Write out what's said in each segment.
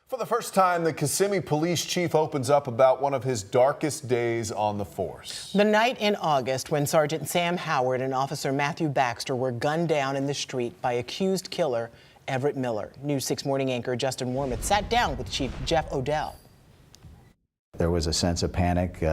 For the first time, the Kissimmee police chief opens up about one of his darkest days on the force. The night in August when Sergeant Sam Howard and Officer Matthew Baxter were gunned down in the street by accused killer Everett Miller. News 6 morning anchor Justin Warmoth sat down with Chief Jeff Odell. There was a sense of panic,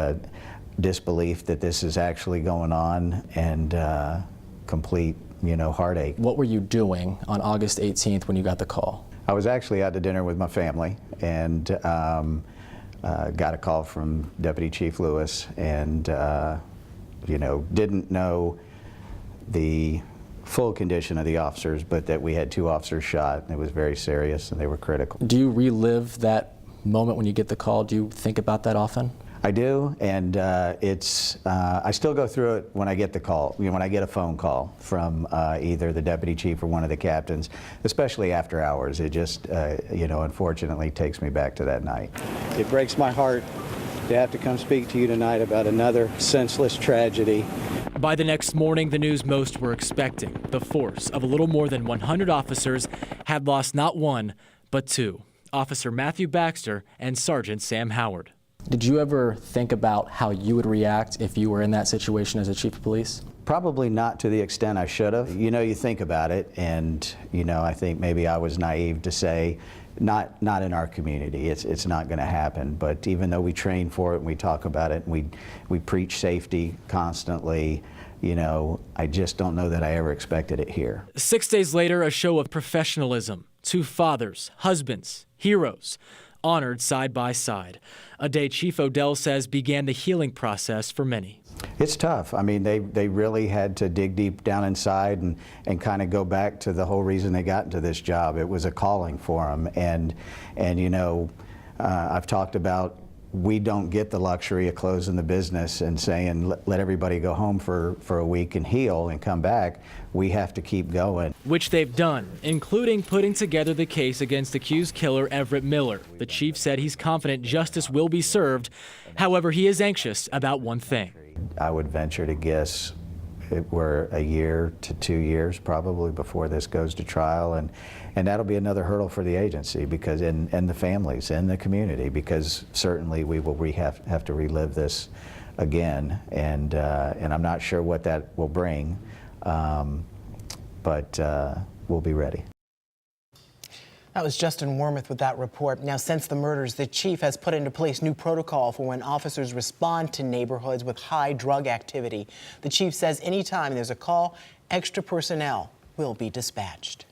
disbelief that this is actually going on, and complete, heartache. What were you doing on August 18th when you got the call? I was actually out to dinner with my family and got a call from Deputy Chief Lewis, and didn't know the full condition of the officers, but that we had 2 officers shot, and it was very serious and they were critical. Do you relive that moment when you get the call? Do you think about that often? I do, and I still go through it when I get the call, when I get a phone call from either the deputy chief or one of the captains, especially after hours. It just, unfortunately takes me back to that night. It breaks my heart to have to come speak to you tonight about another senseless tragedy. By the next morning, the news most were expecting. The force of a little more than 100 officers had lost not 1, but 2. Officer Matthew Baxter and Sergeant Sam Howard. Did you ever think about how you would react if you were in that situation as a chief of police? Probably not to the extent I should have. You think about it, and I think maybe I was naive to say, not in our community. It's not going to happen. But even though we train for it and we talk about it and we preach safety constantly, I just don't know that I ever expected it here. 6 days later, a show of professionalism. 2 fathers, husbands, heroes, honored side by side. A day Chief Odell says began the healing process for many. It's tough. I mean, they really had to dig deep down inside and kind of go back to the whole reason they got into this job. It was a calling for them. And I've talked about, we don't get the luxury of closing the business and saying, let everybody go home for a week and heal and come back. We have to keep going. Which they've done, including putting together the case against accused killer Everett Miller. The chief said he's confident justice will be served. However, he is anxious about one thing. I would venture to guess we're a year to 2 years probably before this goes to trial, and that'll be another hurdle for the agency, because and the families and the community, because certainly we will have to relive this again, and I'm not sure what that will bring, but we'll be ready. That was Justin Warmoth with that report. Now, since the murders, the chief has put into place new protocol for when officers respond to neighborhoods with high drug activity. The chief says anytime there's a call, extra personnel will be dispatched.